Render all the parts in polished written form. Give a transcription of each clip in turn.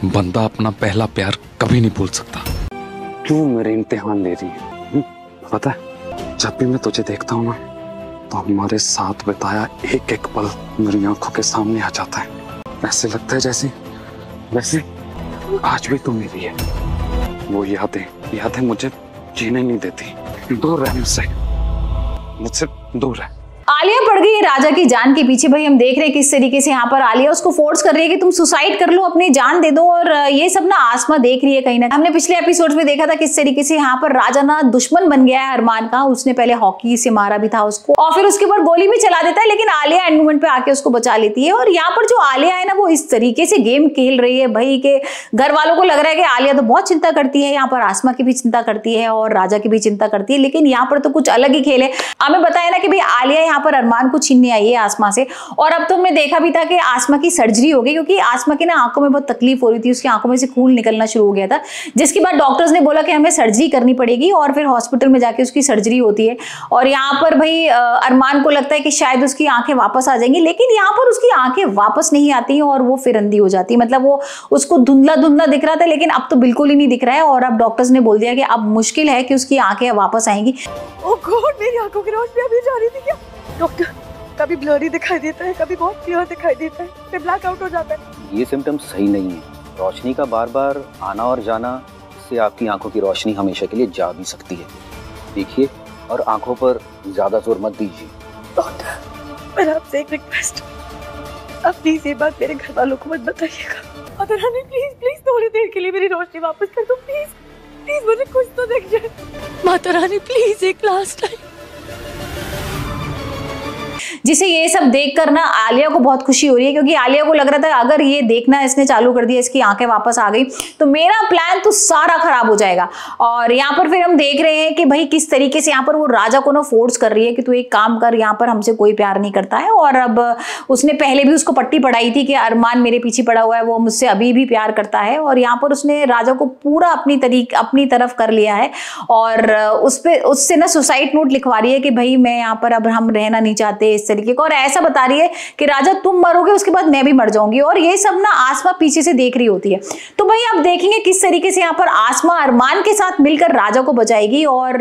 बंदा अपना पहला प्यार कभी नहीं भूल सकता। क्यों मेरे इम्तिहान ले रही है? पता है, जब भी मैं तुझे देखता हूँ ना, तो हमारे साथ बिताया एक एक पल मेरी आंखों के सामने आ जाता है। ऐसे लगता है वैसे आज भी तू मेरी है। वो यादें मुझे जीने नहीं देती। दूर रह मुझसे दूर रह। आलिया पड़ गई है राजा की जान के पीछे। भाई हम देख रहे हैं किस तरीके से यहाँ पर आलिया उसको फोर्स कर रही है कि तुम सुसाइड कर लो, अपनी जान दे दो। और ये सब ना आसमा देख रही है कहीं ना। हमने पिछले एपिसोड में देखा था किस तरीके से यहाँ पर राजा ना दुश्मन बन गया है अरमान का। उसने पहले हॉकी से मारा भी था उसको और फिर उसके ऊपर गोली भी चला देता है, लेकिन आलिया एंड मोमेंट पे आके उसको बचा लेती है। और यहाँ पर जो आलिया है ना, वो इस तरीके से गेम खेल रही है भाई के घर वालों को लग रहा है कि आलिया तो बहुत चिंता करती है, यहाँ पर आसमा की भी चिंता करती है और राजा की भी चिंता करती है, लेकिन यहाँ पर तो कुछ अलग ही खेल है। हमें बताया ना कि भाई आलिया यहाँ पर अरमान को छीनने आई है आसमा से। और अब तो हमने देखा भी था कि आसमा की सर्जरी हो गई, क्योंकि आसमा की ना आंखों में बहुत तकलीफ हो रही थी, उसकी आंखों में से खून निकलना शुरू हो गया था, जिसके बाद डॉक्टर्स ने बोला कि हमें सर्जरी करनी पड़ेगी। और फिर हॉस्पिटल में जाके उसकी सर्जरी होती है। और यहाँ पर भाई अरमान को लगता है कि शायद उसकी आंखें वापस आ जाएंगी, लेकिन यहाँ पर उसकी आंखें वापस नहीं आती और वो फिर अंधी हो जाती है। मतलब वो उसको धुंधला धुंधला दिख रहा था, लेकिन अब तो बिल्कुल ही नहीं दिख रहा है। और अब डॉक्टर्स ने बोल दिया कि अब मुश्किल है कि उसकी आंखें वापस आएंगी। ओह गॉड, मेरी आंखों की रोशनी अभी जा रही थी क्या? डॉक्टर, कभी ब्लरी दिखाई देता है, कभी बहुत क्लियर दिखाई देता है, फिर ब्लैक आउट हो जाता है। ये सिम्टम्स सही नहीं है। रोशनी का बार बार आना और जाना, इससे आपकी आंखों की रोशनी हमेशा के लिए जा भी सकती है। देखिए और आंखों पर ज्यादा जोर मत दीजिए। डॉक्टर, मेरा आपसे एक रिक्वेस्ट, आप प्लीज ये बात मेरे घर वालों को मत बताइएगा। माता रानी प्लीज प्लीज थोड़ी देर के लिए मेरी रोशनी वापस कर दो, प्लीज प्लीज, मुझे कुछ तो दिख जाए। माता रानी प्लीज, एक लास्ट टाइम। जिसे ये सब देखकर ना आलिया को बहुत खुशी हो रही है, क्योंकि आलिया को लग रहा था अगर ये देखना इसने चालू कर दिया, इसकी आंखें वापस आ गई, तो मेरा प्लान तो सारा खराब हो जाएगा। और यहाँ पर फिर हम देख रहे हैं कि भाई किस तरीके से यहाँ पर वो राजा को ना फोर्स कर रही है कि तू एक काम कर, यहाँ पर हमसे कोई प्यार नहीं करता है। और अब उसने पहले भी उसको पट्टी पढ़ाई थी कि अरमान मेरे पीछे पड़ा हुआ है, वो मुझसे अभी भी प्यार करता है। और यहाँ पर उसने राजा को पूरा अपनी तरफ कर लिया है और उससे ना सुसाइड नोट लिखवा रही है कि भाई मैं यहाँ पर अब हम रहना नहीं चाहते इस तरीके का। और ऐसा बता रही है कि राजा तुम मरोगे, उसके बाद मैं भी मर जाऊंगी। और ये सब ना आसमा पीछे से देख रही होती है। तो भाई आप देखेंगे किस तरीके से यहाँ पर आसमा अरमान के साथ मिलकर राजा को बचाएगी। और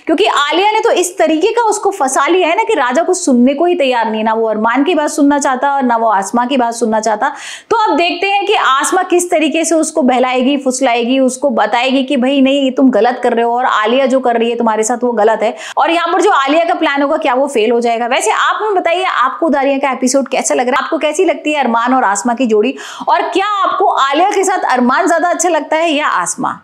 क्योंकि आलिया ने तो इस तरीके का उसको फंसा लिया है ना कि राजा को सुनने को ही तैयार नहीं, ना वो अरमान की बात सुनना चाहता और ना वो आसमा की बात सुनना चाहता। तो अब देखते हैं कि आसमा किस तरीके से उसको बहलाएगी, फुसलाएगी, उसको बताएगी कि भाई नहीं ये तुम गलत कर रहे हो और आलिया जो कर रही है तुम्हारे साथ वो गलत है। और यहाँ पर जो आलिया का प्लान होगा क्या वो फेल हो जाएगा। वैसे आप हमें बताइए आपको दारिया का एपिसोड कैसा लग रहा है, आपको कैसी लगती है अरमान और आसमा की जोड़ी, और क्या आपको आलिया के साथ अरमान ज्यादा अच्छा लगता है या आसमा?